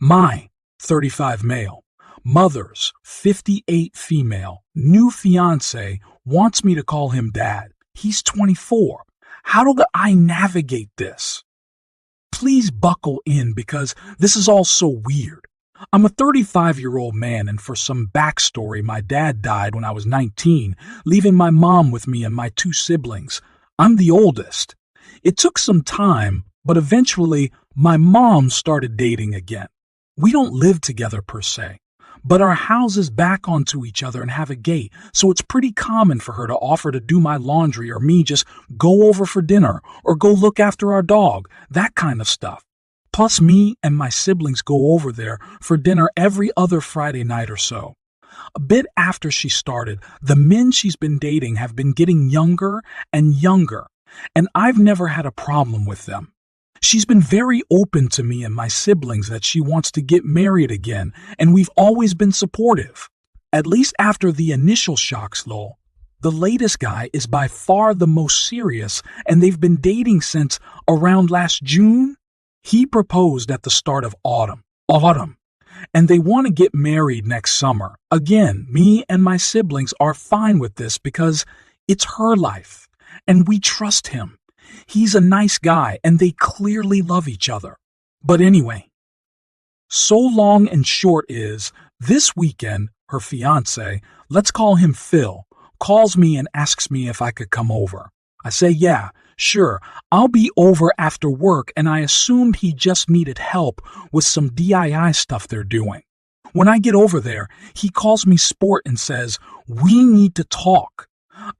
My 35 male, mother's 58 female, new fiance wants me to call him dad. He's 24. How do I navigate this? Please buckle in because this is all so weird. I'm a 35-year-old man, and for some backstory, my dad died when I was 19, leaving my mom with me and my two siblings. I'm the oldest. It took some time, but eventually my mom started dating again. We don't live together per se, but our houses back onto each other and have a gate, so it's pretty common for her to offer to do my laundry or me just go over for dinner or go look after our dog, that kind of stuff. Plus, me and my siblings go over there for dinner every other Friday night or so. A bit after she started, the men she's been dating have been getting younger and younger, and I've never had a problem with them. She's been very open to me and my siblings that she wants to get married again, and we've always been supportive. At least after the initial shocks, though. The latest guy is by far the most serious, and they've been dating since around last June. He proposed at the start of autumn, and they want to get married next summer. Again, me and my siblings are fine with this because it's her life, and we trust him. He's a nice guy, and they clearly love each other. But anyway, so long and short is, this weekend, her fiancé, let's call him Phil, calls me and asks me if I could come over. I say, yeah, sure, I'll be over after work, and I assumed he just needed help with some DIY stuff they're doing. When I get over there, he calls me sport and says, we need to talk.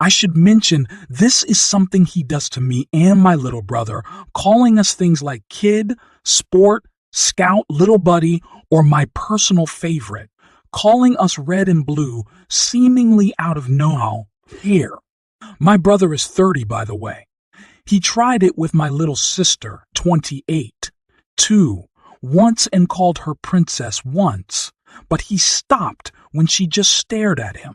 I should mention this is something he does to me and my little brother, calling us things like kid, sport, scout, little buddy, or my personal favorite, calling us red and blue, seemingly out of know-how, here. My brother is 30, by the way. He tried it with my little sister, 28, too, once and called her princess once, but he stopped when she just stared at him.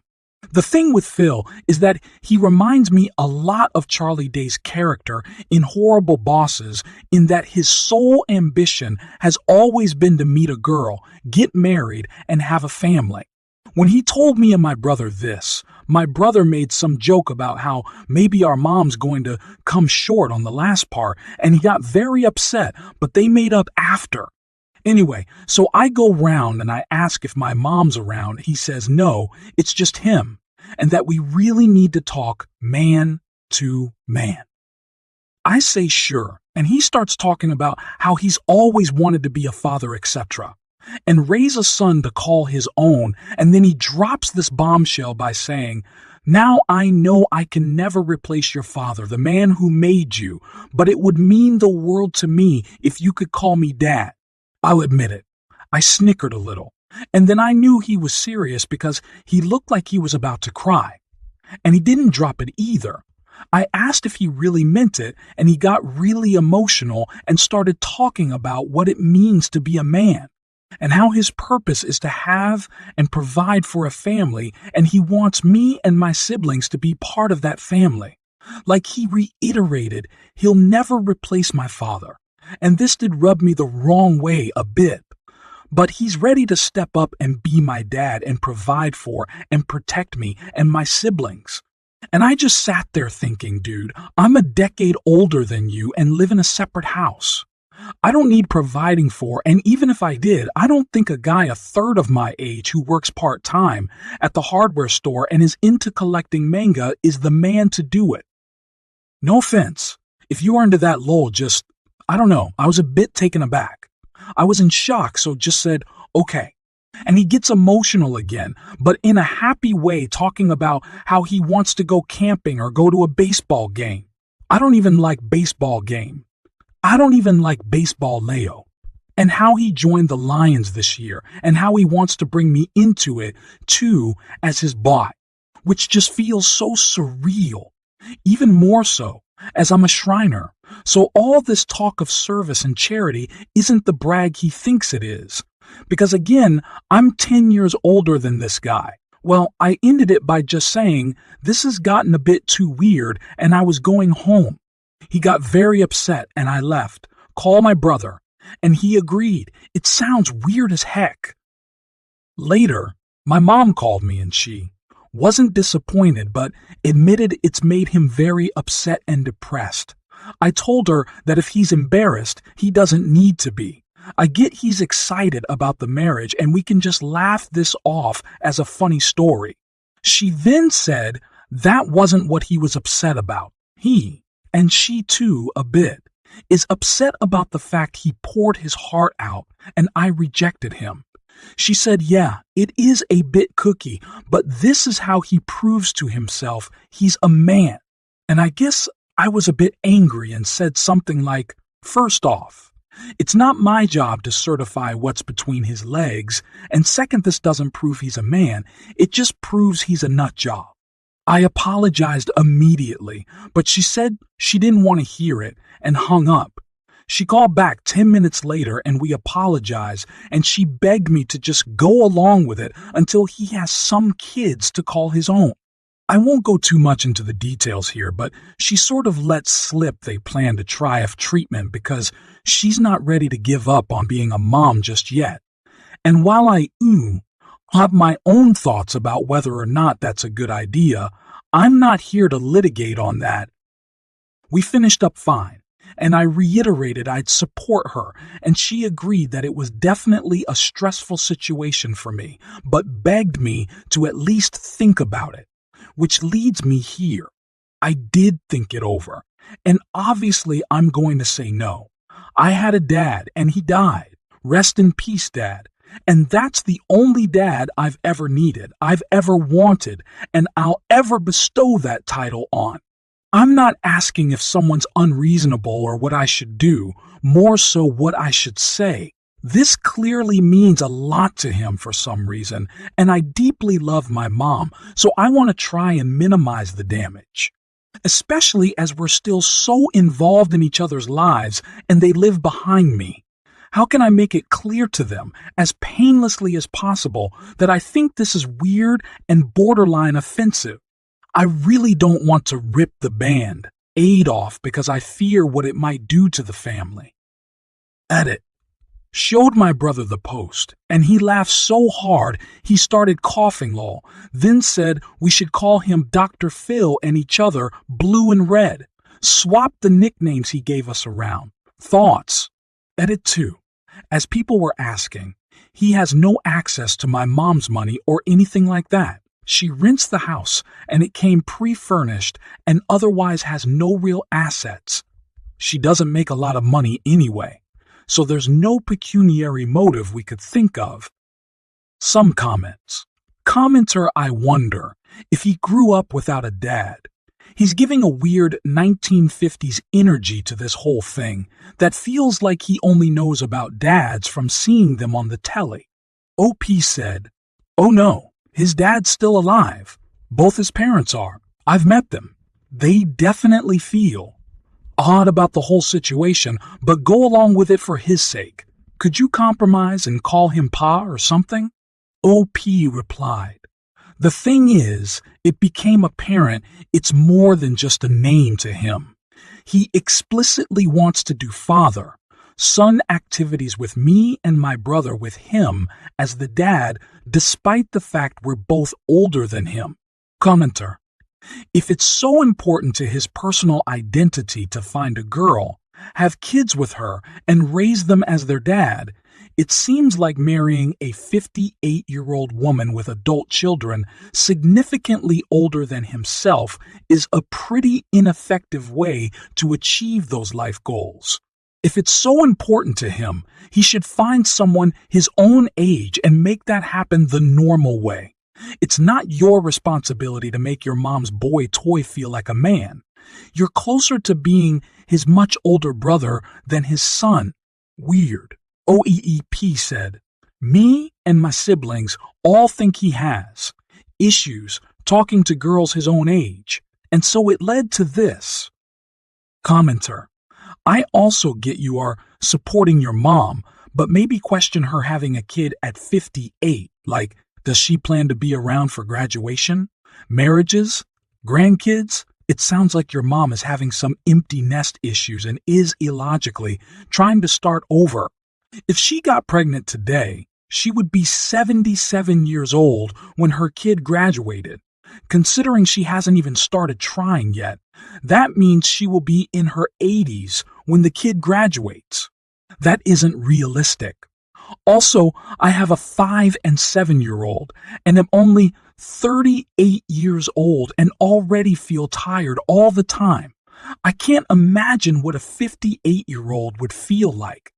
The thing with Phil is that he reminds me a lot of Charlie Day's character in Horrible Bosses, in that his sole ambition has always been to meet a girl, get married, and have a family. When he told me and my brother this, my brother made some joke about how maybe our mom's going to come short on the last part, and he got very upset, but they made up after. Anyway, so I go round and I ask if my mom's around. He says no, it's just him, and that we really need to talk man to man. I say sure, and he starts talking about how he's always wanted to be a father, etc., and raise a son to call his own, and then he drops this bombshell by saying, now I know I can never replace your father, the man who made you, but it would mean the world to me if you could call me dad. I'll admit it, I snickered a little, and then I knew he was serious because he looked like he was about to cry. And he didn't drop it either. I asked if he really meant it, and he got really emotional and started talking about what it means to be a man, and how his purpose is to have and provide for a family, and he wants me and my siblings to be part of that family. Like he reiterated, he'll never replace my father. And this did rub me the wrong way a bit. But he's ready to step up and be my dad and provide for and protect me and my siblings. And I just sat there thinking, dude, I'm a decade older than you and live in a separate house. I don't need providing for, and even if I did, I don't think a guy a third of my age who works part-time at the hardware store and is into collecting manga is the man to do it. No offense. If you are into that lol, I don't know, I was a bit taken aback. I was in shock, so just said, okay. And he gets emotional again, but in a happy way, talking about how he wants to go camping or go to a baseball game. I don't even like baseball game. I don't even like baseball Leo. And how he joined the Lions this year, and how he wants to bring me into it, too, as his bot, which just feels so surreal. Even more so, as I'm a Shriner. So all this talk of service and charity isn't the brag he thinks it is. Because again, I'm 10 years older than this guy. Well, I ended it by just saying, this has gotten a bit too weird, and I was going home. He got very upset and I left, called my brother, And he agreed. It sounds weird as heck. Later, my mom called me and she wasn't disappointed but admitted it's made him very upset and depressed. I told her that if he's embarrassed, he doesn't need to be. I get he's excited about the marriage and we can just laugh this off as a funny story. She then said that wasn't what he was upset about. He, and she too a bit, is upset about the fact he poured his heart out and I rejected him. She said, yeah, it is a bit cookie, but this is how he proves to himself he's a man. And I guess I was a bit angry and said something like, first off, it's not my job to certify what's between his legs, and second, this doesn't prove he's a man, it just proves he's a nut job. I apologized immediately, but she said she didn't want to hear it and hung up. She called back 10 minutes later and we apologized, and she begged me to just go along with it until he has some kids to call his own. I won't go too much into the details here, but she sort of let slip they plan to try a treatment because she's not ready to give up on being a mom just yet. And while I have my own thoughts about whether or not that's a good idea, I'm not here to litigate on that. We finished up fine, and I reiterated I'd support her, and she agreed that it was definitely a stressful situation for me, but begged me to at least think about it. Which leads me here. I did think it over, and obviously I'm going to say no. I had a dad, and he died. Rest in peace, Dad. And that's the only dad I've ever needed, I've ever wanted, and I'll ever bestow that title on. I'm not asking if someone's unreasonable or what I should do, more so what I should say. This clearly means a lot to him for some reason, and I deeply love my mom, so I want to try and minimize the damage. Especially as we're still so involved in each other's lives and they live behind me. How can I make it clear to them, as painlessly as possible, that I think this is weird and borderline offensive? I really don't want to rip the Band-Aid off because I fear what it might do to the family. Edit. Showed my brother the post, and he laughed so hard he started coughing lol, then said we should call him Dr. Phil and each other Blue and Red. Swapped the nicknames he gave us around. Thoughts? Edit 2. As people were asking, he has no access to my mom's money or anything like that. She rents the house, and it came pre-furnished and otherwise has no real assets. She doesn't make a lot of money anyway. So there's no pecuniary motive we could think of. Some comments. Commenter, I wonder if he grew up without a dad. He's giving a weird 1950s energy to this whole thing that feels like he only knows about dads from seeing them on the telly. OP said, oh no, his dad's still alive. Both his parents are. I've met them. They definitely feel odd about the whole situation, but go along with it for his sake. Could you compromise and call him Pa or something? OP replied, the thing is, it became apparent it's more than just a name to him. He explicitly wants to do father-son activities with me and my brother with him as the dad, despite the fact we're both older than him. Commenter. If it's so important to his personal identity to find a girl, have kids with her, and raise them as their dad, it seems like marrying a 58-year-old woman with adult children significantly older than himself is a pretty ineffective way to achieve those life goals. If it's so important to him, he should find someone his own age and make that happen the normal way. It's not your responsibility to make your mom's boy toy feel like a man. You're closer to being his much older brother than his son. Weird. OEEP said, me and my siblings all think he has issues talking to girls his own age, and so it led to this. Commenter. I also get you are supporting your mom, but maybe question her having a kid at 58, like, does she plan to be around for graduation? Marriages? Grandkids? It sounds like your mom is having some empty nest issues and is illogically trying to start over If she got pregnant today, she would be 77 years old when her kid graduated. Considering she hasn't even started trying yet, that means she will be in her 80s when the kid graduates. That isn't realistic. Also, I have a 5 and 7-year-old and am only 38 years old and already feel tired all the time. I can't imagine what a 58-year-old would feel like.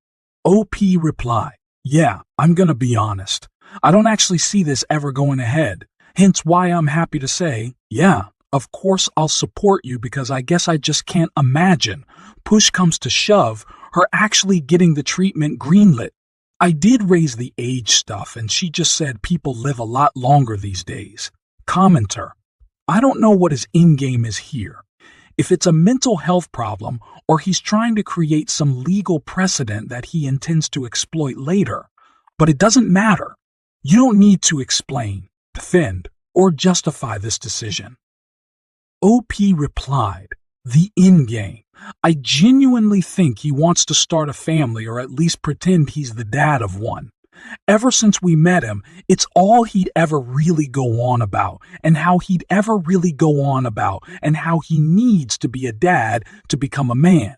OP replied, "Yeah, I'm gonna be honest. I don't actually see this ever going ahead. Hence why I'm happy to say, yeah, of course I'll support you because I guess I just can't imagine, push comes to shove, her actually getting the treatment greenlit. I did raise the age stuff and she just said people live a lot longer these days." Commenter: I don't know what his in-game is here. If it's a mental health problem or he's trying to create some legal precedent that he intends to exploit later. But it doesn't matter. You don't need to explain, defend, or justify this decision. OP replied, "The in-game. I genuinely think he wants to start a family or at least pretend he's the dad of one. Ever since we met him, it's all he'd ever really go on about, and how he'd ever really go on about, and how he needs to be a dad to become a man.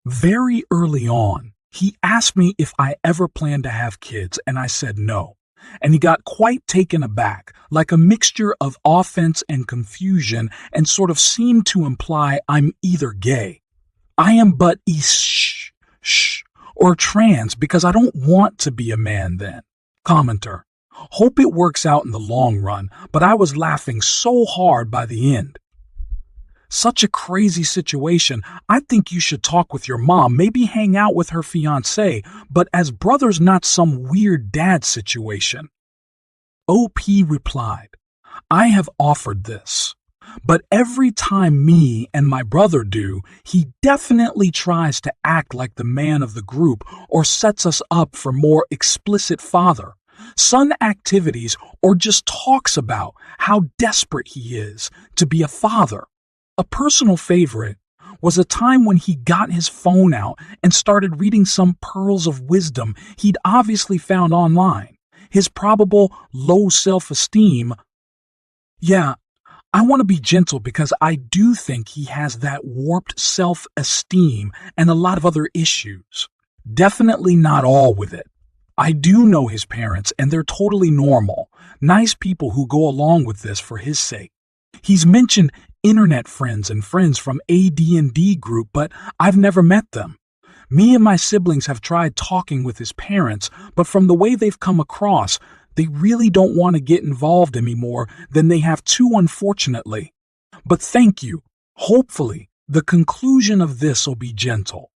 Very early on, he asked me if I ever planned to have kids, and I said no. And he got quite taken aback, like a mixture of offense and confusion, and sort of seemed to imply I'm either gay. I am but or trans because I don't want to be a man then." Commenter: Hope it works out in the long run, but I was laughing so hard by the end. Such a crazy situation. I think you should talk with your mom, maybe hang out with her fiancé, but as brothers, not some weird dad situation. OP replied, "I have offered this. But every time me and my brother do, he definitely tries to act like the man of the group or sets us up for more explicit father-son activities or just talks about how desperate he is to be a father. A personal favorite was a time when he got his phone out and started reading some pearls of wisdom he'd obviously found online. His probable low self-esteem. Yeah, I want to be gentle because I do think he has that warped self-esteem and a lot of other issues. Definitely not all with it. I do know his parents and they're totally normal, nice people who go along with this for his sake. He's mentioned internet friends and friends from AD&D group, but I've never met them. Me and my siblings have tried talking with his parents, but from the way they've come across, they really don't want to get involved anymore than they have to, unfortunately. But thank you. Hopefully, the conclusion of this will be gentle.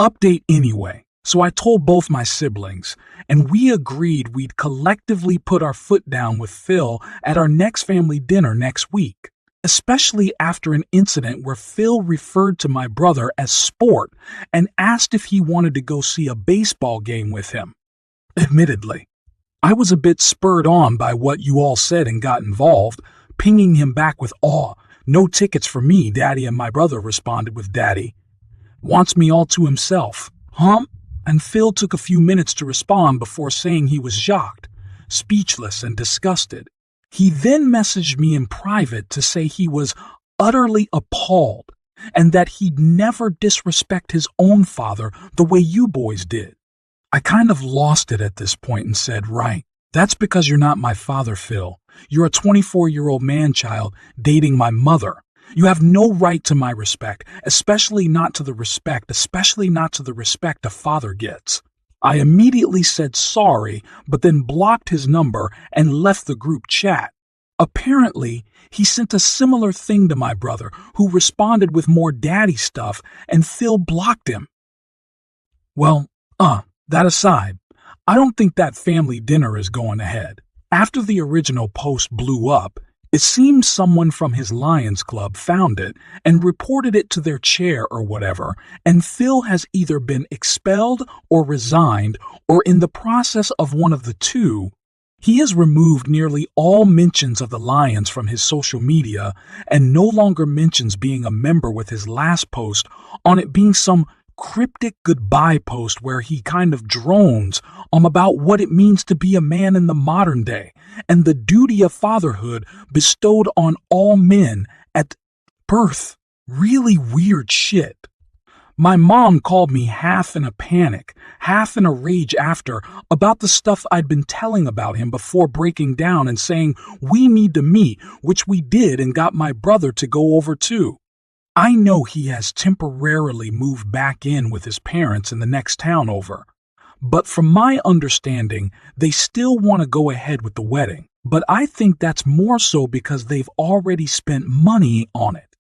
Update anyway. So I told both my siblings, and we agreed we'd collectively put our foot down with Phil at our next family dinner next week, especially after an incident where Phil referred to my brother as sport and asked if he wanted to go see a baseball game with him. Admittedly, I was a bit spurred on by what you all said and got involved, pinging him back with awe. "No tickets for me, Daddy," and my brother responded with "Daddy wants me all to himself." And Phil took a few minutes to respond before saying he was shocked, speechless, and disgusted. He then messaged me in private to say he was utterly appalled and that he'd never disrespect his own father the way you boys did. I kind of lost it at this point and said, "Right, that's because you're not my father, Phil. You're a 24-year-old man-child dating my mother. You have no right to my respect, especially not to the respect a father gets." I immediately said sorry, but then blocked his number and left the group chat. Apparently, he sent a similar thing to my brother, who responded with more daddy stuff, and Phil blocked him. Well, that aside, I don't think that family dinner is going ahead. After the original post blew up, it seems someone from his Lions Club found it and reported it to their chair or whatever, and Phil has either been expelled or resigned or in the process of one of the two. He has removed nearly all mentions of the Lions from his social media and no longer mentions being a member with his last post on it being some cryptic goodbye post where he kind of drones about what it means to be a man in the modern day and the duty of fatherhood bestowed on all men at birth. Really weird shit. My mom called me half in a panic, half in a rage after, about the stuff I'd been telling about him before breaking down and saying we need to meet, which we did, and got my brother to go over too. I know he has temporarily moved back in with his parents in the next town over, but from my understanding, they still want to go ahead with the wedding, but I think that's more so because they've already spent money on it.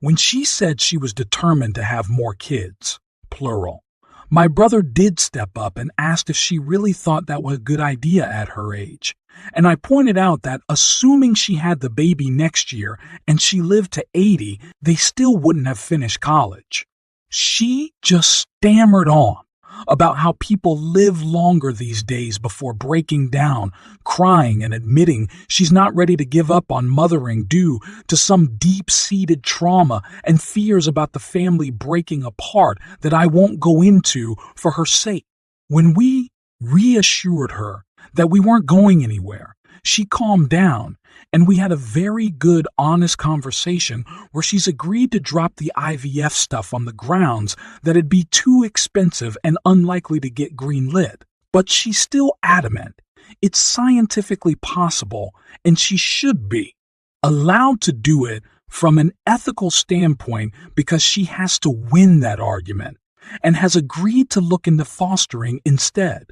When she said she was determined to have more kids, plural, my brother did step up and asked if she really thought that was a good idea at her age. And I pointed out that assuming she had the baby next year and she lived to 80, they still wouldn't have finished college. She just stammered on about how people live longer these days before breaking down, crying and admitting she's not ready to give up on mothering due to some deep-seated trauma and fears about the family breaking apart that I won't go into for her sake. When we reassured her that we weren't going anywhere, she calmed down, and we had a very good, honest conversation where she's agreed to drop the IVF stuff on the grounds that it'd be too expensive and unlikely to get greenlit. But she's still adamant it's scientifically possible, and she should be allowed to do it from an ethical standpoint because she has to win that argument, and has agreed to look into fostering instead.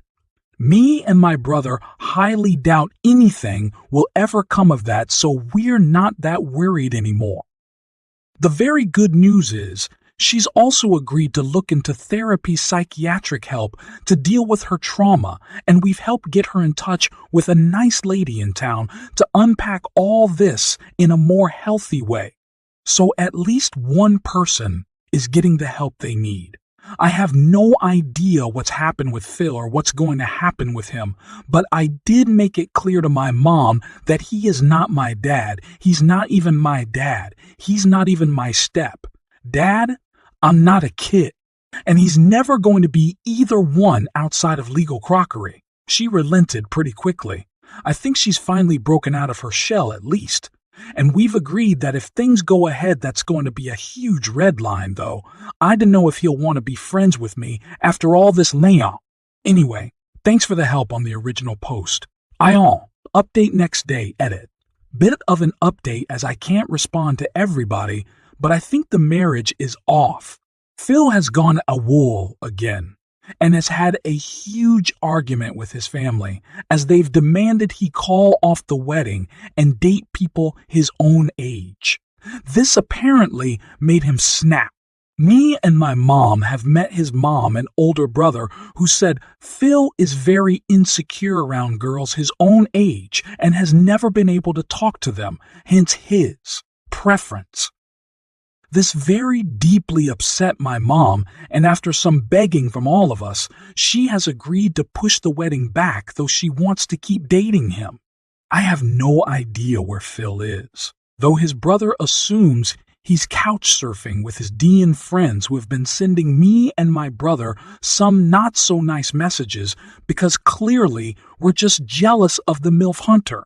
Me and my brother highly doubt anything will ever come of that, so we're not that worried anymore. The very good news is she's also agreed to look into therapy psychiatric help to deal with her trauma, and we've helped get her in touch with a nice lady in town to unpack all this in a more healthy way. So at least one person is getting the help they need. I have no idea what's happened with Phil or what's going to happen with him, but I did make it clear to my mom that he is not my dad. He's not even my dad. He's not even my step. Dad, I'm not a kid, and he's never going to be either one outside of legal crockery. She relented pretty quickly. I think she's finally broken out of her shell at least. And we've agreed that if things go ahead, that's going to be a huge red line, though. I don't know if he'll want to be friends with me after all this layoff. Anyway, thanks for the help on the original post. Update next day, edit. Bit of an update as I can't respond to everybody, but I think the marriage is off. Phil has gone AWOL again and has had a huge argument with his family as they've demanded he call off the wedding and date people his own age. This apparently made him snap. Me and my mom have met his mom and older brother who said Phil is very insecure around girls his own age and has never been able to talk to them, hence his preference. This very deeply upset my mom, and after some begging from all of us, she has agreed to push the wedding back, though she wants to keep dating him. I have no idea where Phil is, though his brother assumes he's couch surfing with his DN friends who have been sending me and my brother some not so nice messages because clearly we're just jealous of the MILF hunter.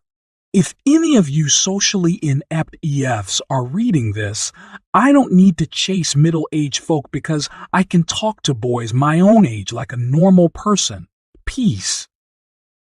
If any of you socially inept EFs are reading this, I don't need to chase middle-aged folk because I can talk to boys my own age like a normal person. Peace.